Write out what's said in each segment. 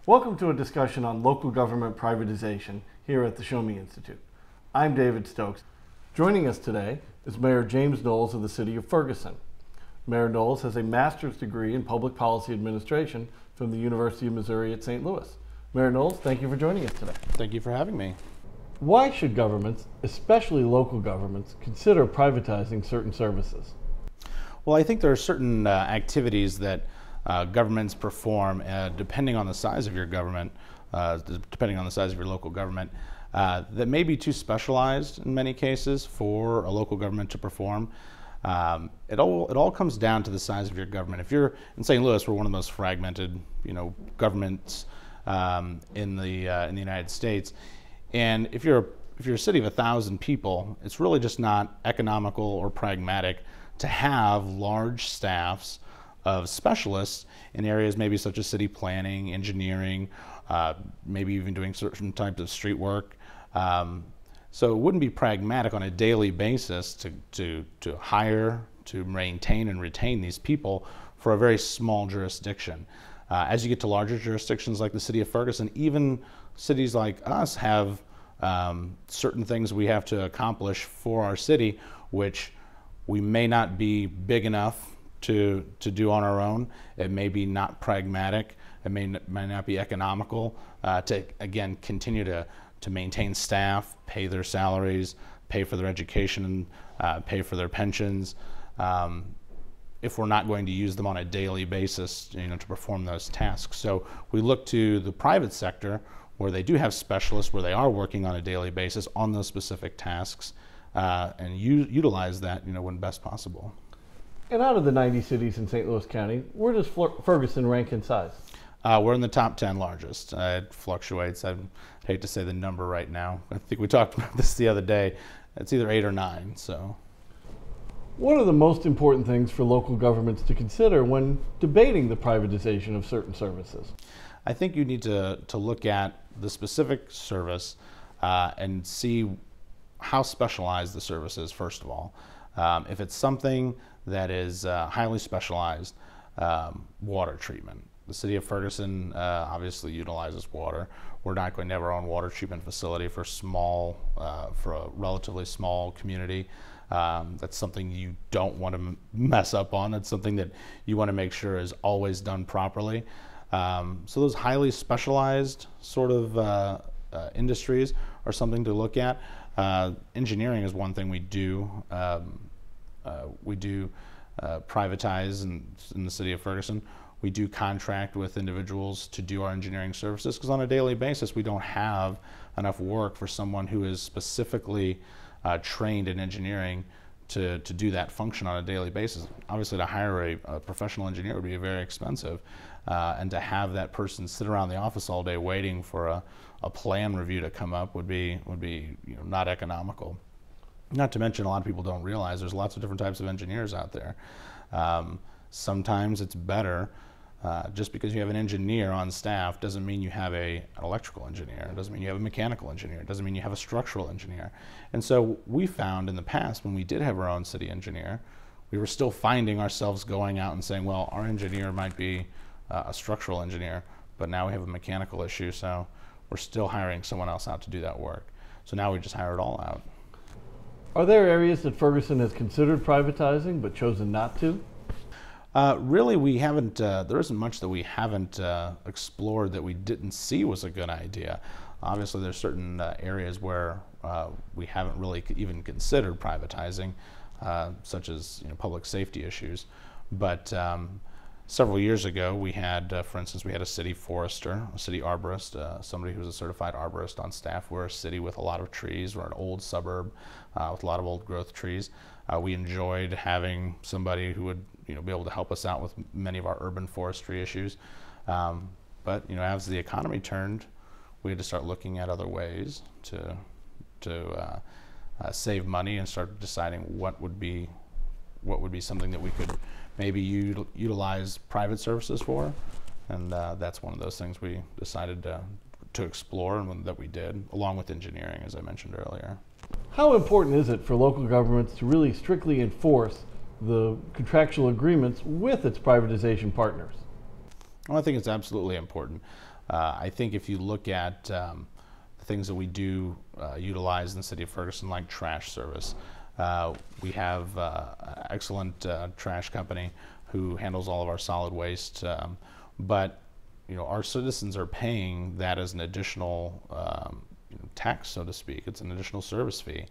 Welcome to a discussion on local government privatization here at the Show Me Institute. I'm David Stokes. Joining us today is Mayor James Knowles of the City of Ferguson. Mayor Knowles has a master's degree in public policy administration from the University of Missouri at St. Louis. Mayor Knowles, thank you for joining us today. Thank you for having me. Why should governments, especially local governments, consider privatizing certain services? Well, I think there are certain activities that governments perform, depending on the size of your government, depending on the size of your local government, that may be too specialized in many cases for a local government to perform. It all comes down to the size of your government. If you're in St. Louis, we're one of the most fragmented, governments in the United States, and if you're a city of 1,000 people, it's really just not economical or pragmatic to have large staffs of specialists in areas maybe such as city planning, engineering, maybe even doing certain types of street work. So it wouldn't be pragmatic on a daily basis to hire, to maintain and retain these people for a very small jurisdiction. As you get to larger jurisdictions like the city of Ferguson, even cities like us have certain things we have to accomplish for our city, which we may not be big enough to do on our own. It may be not pragmatic. It may not be economical to, again, continue to maintain staff, pay their salaries, pay for their education, pay for their pensions, if we're not going to use them on a daily basis, to perform those tasks. So we look to the private sector where they do have specialists, where they are working on a daily basis on those specific tasks, and utilize that, when best possible. And out of the 90 cities in St. Louis County, where does Ferguson rank in size? We're in the top 10 largest. It fluctuates. I hate to say the number right now. I think we talked about this the other day. It's either 8 or 9. So, what are the most important things for local governments to consider when debating the privatization of certain services? I think you need to look at the specific service and see how specialized the service is, first of all. If it's something that is highly specialized, water treatment. The city of Ferguson obviously utilizes water. We're not going to have our own water treatment facility for a relatively small community. That's something you don't want to mess up on. It's something that you want to make sure is always done properly. So those highly specialized sort of industries are something to look at. Engineering is one thing we do. We do privatize in the city of Ferguson. We do contract with individuals to do our engineering services because on a daily basis we don't have enough work for someone who is specifically trained in engineering to do that function on a daily basis. Obviously, to hire a professional engineer would be very expensive, and to have that person sit around the office all day waiting for a plan review to come up would be not economical. Not to mention, a lot of people don't realize there's lots of different types of engineers out there. Sometimes it's better, just because you have an engineer on staff doesn't mean you have an electrical engineer. It doesn't mean you have a mechanical engineer. It doesn't mean you have a structural engineer. And so we found in the past, when we did have our own city engineer, we were still finding ourselves going out and saying, well, our engineer might be a structural engineer, but now we have a mechanical issue, so we're still hiring someone else out to do that work. So now we just hire it all out. Are there areas that Ferguson has considered privatizing but chosen not to? Really, we haven't. There isn't much that we haven't explored that we didn't see was a good idea. Obviously, there's certain areas where we haven't really even considered privatizing, such as public safety issues. But several years ago, we had, for instance, we had a city forester, a city arborist, somebody who was a certified arborist on staff. We're a city with a lot of trees. We're an old suburb with a lot of old growth trees. We enjoyed having somebody who would be able to help us out with many of our urban forestry issues. But as the economy turned, we had to start looking at other ways to save money and start deciding what would be something that we could maybe utilize private services for, and that's one of those things we decided to explore, and that we did, along with engineering, as I mentioned earlier. How important is it for local governments to really strictly enforce the contractual agreements with its privatization partners? Well, I think it's absolutely important. I think if you look at the things that we do utilize in the city of Ferguson, like trash service, we have an excellent trash company who handles all of our solid waste, but our citizens are paying that as an additional tax, so to speak. It's an additional service fee.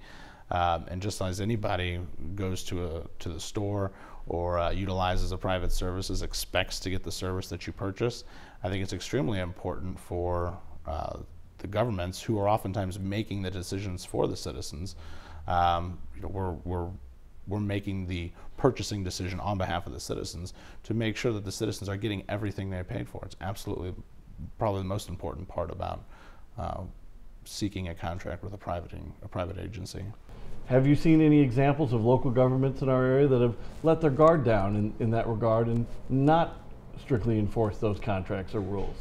And just as anybody goes to the store or utilizes a private services, expects to get the service that you purchase, I think it's extremely important for the governments, who are oftentimes making the decisions for the citizens. We're making the purchasing decision on behalf of the citizens to make sure that the citizens are getting everything they paid for. It's absolutely probably the most important part about seeking a contract with a private agency. Have you seen any examples of local governments in our area that have let their guard down in that regard and not strictly enforce those contracts or rules?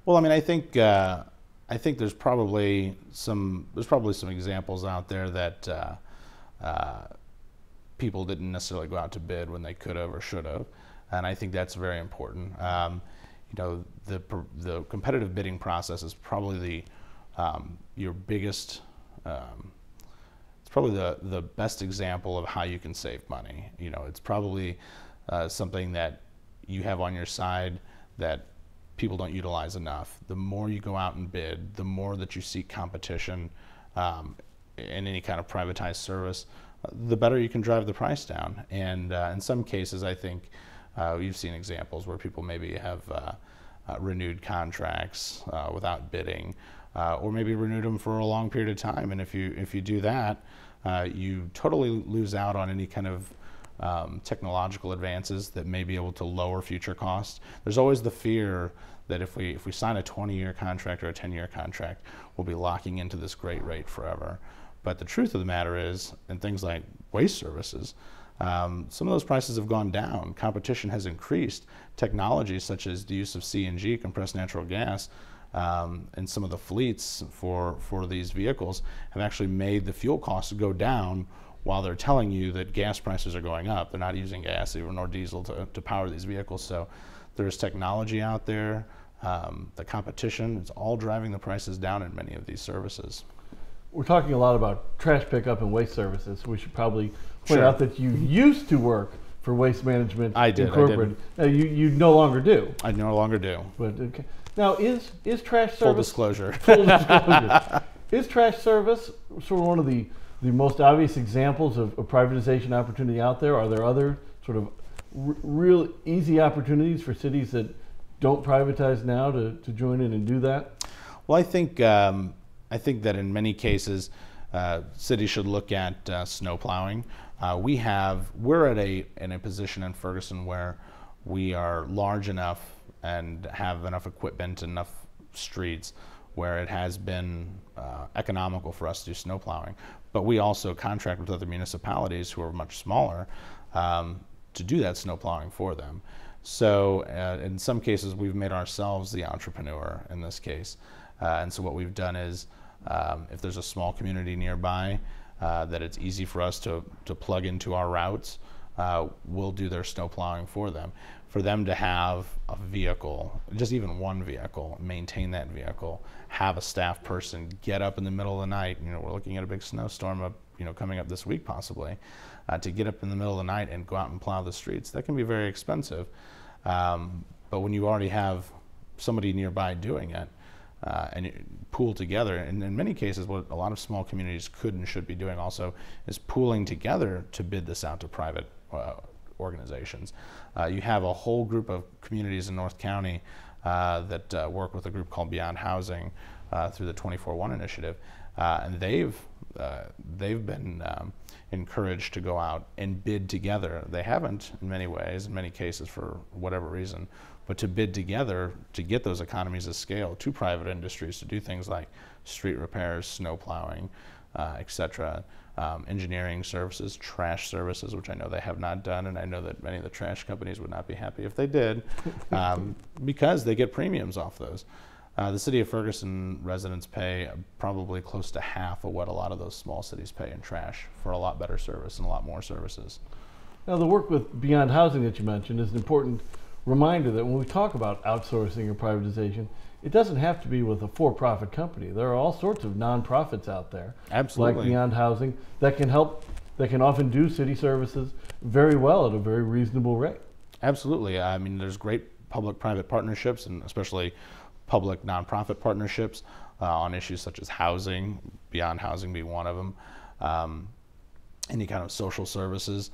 Well, I mean, I think there's probably some examples out there that people didn't necessarily go out to bid when they could have or should have, and I think that's very important. The competitive bidding process is probably your biggest. It's probably the best example of how you can save money. It's probably something that you have on your side that people don't utilize enough. The more you go out and bid, the more that you seek competition in any kind of privatized service, the better you can drive the price down. And in some cases, I think you've seen examples where people maybe have renewed contracts without bidding, or maybe renewed them for a long period of time. And if you do that, you totally lose out on any kind of technological advances that may be able to lower future costs. There's always the fear that if we sign a 20-year contract or a 10-year contract, we'll be locking into this great rate forever. But the truth of the matter is, in things like waste services, some of those prices have gone down. Competition has increased. Technologies such as the use of CNG, compressed natural gas, and some of the fleets for these vehicles have actually made the fuel costs go down while they're telling you that gas prices are going up. They're not using gas nor diesel to power these vehicles. So there's technology out there. The competition is all driving the prices down in many of these services. We're talking a lot about trash pickup and waste services. We should probably point out that you used to work for Waste Management Incorporated. Now you no longer do. I no longer do. But okay. Now is trash service full disclosure? Full disclosure. Is trash service sort of one of the most obvious examples of privatization opportunity out there? Are there other sort of real easy opportunities for cities that don't privatize now to join in and do that? Well, I think that in many cases, cities should look at snow plowing. We're in a position in Ferguson where we are large enough and have enough equipment, enough streets where it has been economical for us to do snow plowing. But we also contract with other municipalities who are much smaller to do that snow plowing for them. So in some cases, we've made ourselves the entrepreneur in this case. And so what we've done is, if there's a small community nearby that it's easy for us to plug into our routes, we'll do their snow plowing for them. For them to have a vehicle, just even one vehicle, maintain that vehicle, have a staff person get up in the middle of the night. We're looking at a big snowstorm coming up this week possibly, to get up in the middle of the night and go out and plow the streets. That can be very expensive. But when you already have somebody nearby doing it, and pool together, and in many cases what a lot of small communities could and should be doing also is pooling together to bid this out to private organizations. You have a whole group of communities in North County that work with a group called Beyond Housing through the 24-1 initiative, and they've been encouraged to go out and bid together. They haven't in many ways, in many cases for whatever reason, but to bid together to get those economies of scale to private industries to do things like street repairs, snow plowing, etc., engineering services, trash services, which I know they have not done, and I know that many of the trash companies would not be happy if they did, because they get premiums off those. The city of Ferguson residents pay probably close to half of what a lot of those small cities pay in trash for a lot better service and a lot more services. Now the work with Beyond Housing that you mentioned is an important reminder that when we talk about outsourcing or privatization, it doesn't have to be with a for-profit company. There are all sorts of nonprofits out there, Absolutely. like Beyond Housing, that can help, that can often do city services very well at a very reasonable rate. Absolutely. I mean, there's great public-private partnerships, and especially public nonprofit partnerships on issues such as housing, Beyond Housing being one of them, any kind of social services.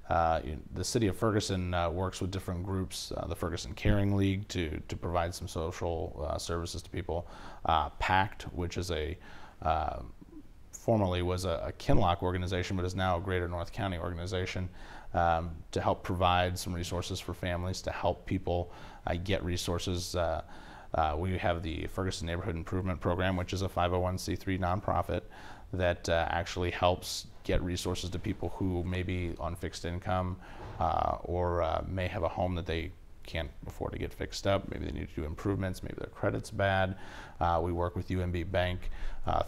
The city of Ferguson works with different groups, the Ferguson Caring League to provide some social services to people. PACT, which is formerly was a Kinloch organization, but is now a Greater North County organization, to help provide some resources for families, to help people get resources. We have the Ferguson Neighborhood Improvement Program, which is a 501c3 nonprofit that actually helps get resources to people who may be on fixed income or may have a home that they can't afford to get fixed up. Maybe they need to do improvements, maybe their credit's bad. We work with UMB Bank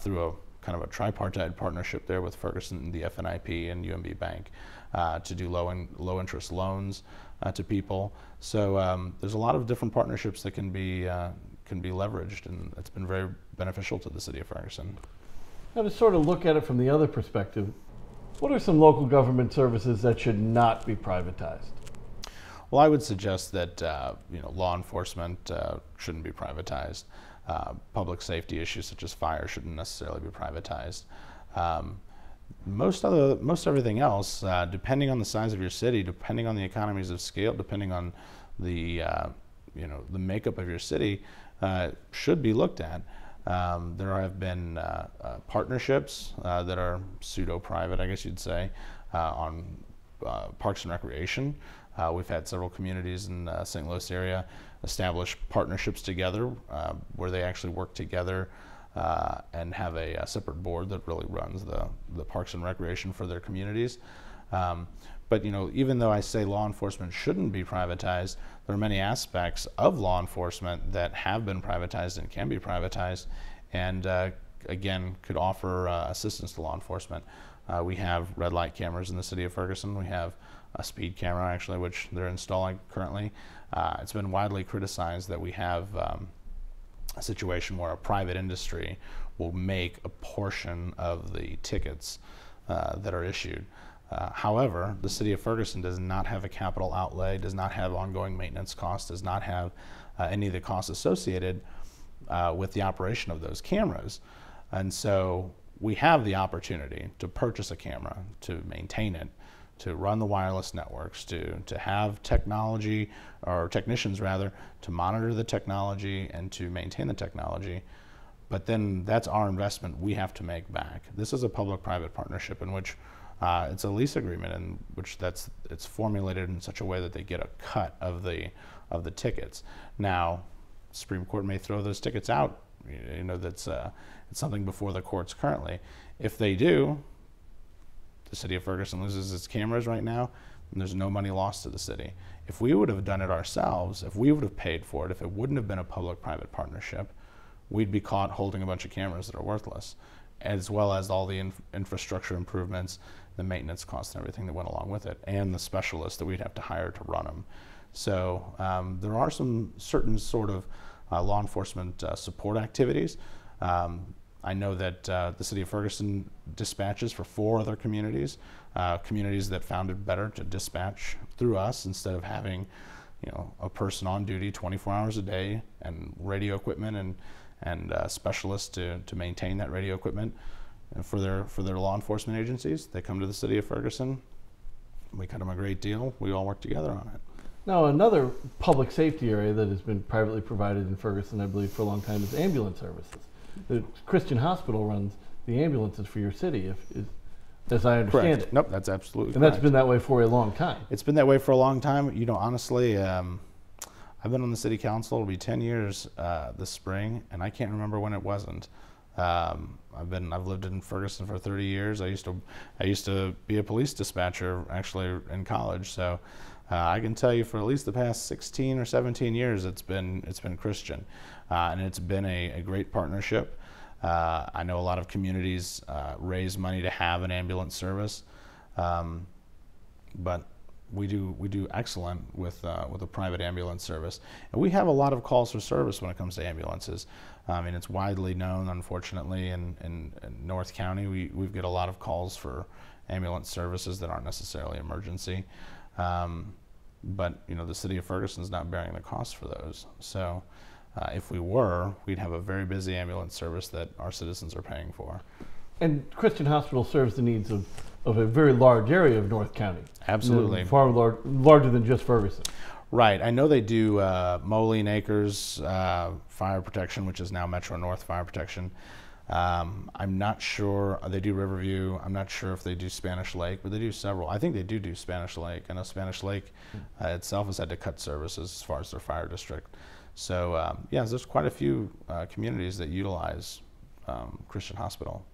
through a kind of a tripartite partnership there with Ferguson, the FNIP, and UMB Bank to do low interest loans to people. So there's a lot of different partnerships that can be leveraged, and it's been very beneficial to the city of Ferguson. Now, to sort of look at it from the other perspective, what are some local government services that should not be privatized? Well, I would suggest that law enforcement shouldn't be privatized. Public safety issues such as fire shouldn't necessarily be privatized. Most everything else, depending on the size of your city, depending on the economies of scale, depending on the the makeup of your city, should be looked at. There have been partnerships that are pseudo-private, I guess you'd say, on parks and recreation. We've had several communities in the St. Louis area establish partnerships together where they actually work together and have a separate board that really runs the parks and recreation for their communities. But even though I say law enforcement shouldn't be privatized, there are many aspects of law enforcement that have been privatized and can be privatized, and again could offer assistance to law enforcement. We have red light cameras in the city of Ferguson. We have a speed camera, actually, which they're installing currently. It's been widely criticized that we have a situation where a private industry will make a portion of the tickets that are issued. However, the city of Ferguson does not have a capital outlay, does not have ongoing maintenance costs, does not have any of the costs associated with the operation of those cameras. And so we have the opportunity to purchase a camera, to maintain it, to run the wireless networks, to have technology, or technicians rather, to monitor the technology and to maintain the technology. But then that's our investment we have to make back. This is a public-private partnership in which it's a lease agreement in which it's formulated in such a way that they get a cut of the tickets. Now, the Supreme Court may throw those tickets out. That's it's something before the courts currently. If they do, the city of Ferguson loses its cameras right now, and there's no money lost to the city. If we would have done it ourselves, if we would have paid for it, if it wouldn't have been a public-private partnership, we'd be caught holding a bunch of cameras that are worthless, as well as all the infrastructure improvements, the maintenance costs and everything that went along with it, and the specialists that we'd have to hire to run them. So there are some certain sort of law enforcement support activities. I know that the city of Ferguson dispatches for 4 other communities, communities that found it better to dispatch through us instead of having a person on duty 24 hours a day and radio equipment and specialists to maintain that radio equipment. And for their law enforcement agencies, they come to the city of Ferguson. We cut them a great deal. We all work together on it. Now, another public safety area that has been privately provided in Ferguson, I believe, for a long time is ambulance services. The Christian Hospital runs the ambulances for your city, as I understand it. Nope, that's absolutely correct. And correct. That's been that way for a long time. It's been that way for a long time. Honestly, I've been on the city council. It'll be 10 years this spring, and I can't remember when it wasn't. I've lived in Ferguson for 30 years. I used to be a police dispatcher actually in college, so I can tell you for at least the past 16 or 17 years it's been Christian, and it's been a great partnership. I know a lot of communities raise money to have an ambulance service, but we do excellent with a private ambulance service, and we have a lot of calls for service when it comes to ambulances. And it's widely known, unfortunately, in North County, we get a lot of calls for ambulance services that aren't necessarily emergency. But the city of Ferguson is not bearing the cost for those. So if we were, we'd have a very busy ambulance service that our citizens are paying for. And Christian Hospital serves the needs of a very large area of North County. Absolutely. Far larger than just Ferguson. Right. I know they do Moline Acres Fire Protection, which is now Metro North Fire Protection. I'm not sure. They do Riverview. I'm not sure if they do Spanish Lake, but they do several. I think they do Spanish Lake. I know Spanish Lake itself has had to cut services as far as their fire district. So, there's quite a few communities that utilize Christian Hospital.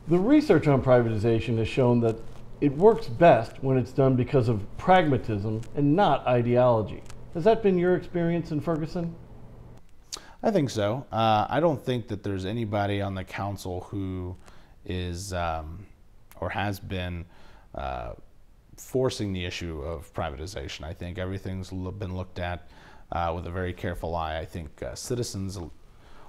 The research on privatization has shown that it works best when it's done because of pragmatism and not ideology. Has that been your experience in Ferguson? I think so. I don't think that there's anybody on the council who is or has been forcing the issue of privatization. I think everything's been looked at with a very careful eye. I think citizens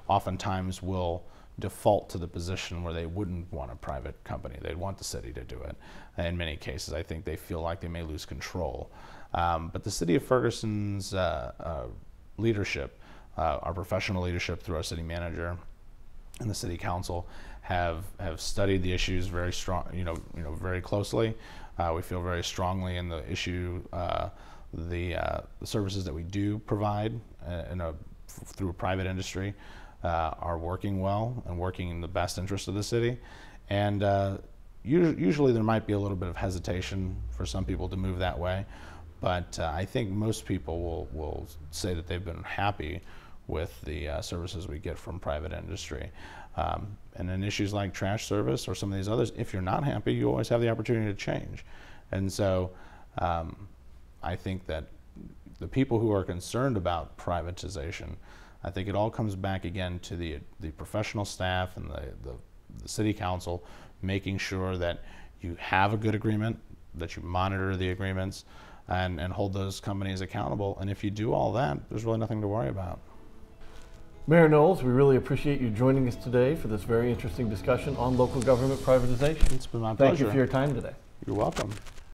oftentimes will default to the position where they wouldn't want a private company. They'd want the city to do it. In many cases, I think they feel like they may lose control. But the city of Ferguson's leadership, our professional leadership through our city manager and the city council, have studied the issues very very closely. We feel very strongly in the issue, the services that we do provide through a private industry are working well and working in the best interest of the city. And usually there might be a little bit of hesitation for some people to move that way, but I think most people will say that they've been happy with the services we get from private industry. And in issues like trash service or some of these others, if you're not happy, you always have the opportunity to change. And so I think that the people who are concerned about privatization, I think it all comes back again to the professional staff and the city council making sure that you have a good agreement, that you monitor the agreements, and hold those companies accountable. And if you do all that, there's really nothing to worry about. Mayor Knowles, we really appreciate you joining us today for this very interesting discussion on local government privatization. It's been my pleasure. Thank you for your time today. You're welcome.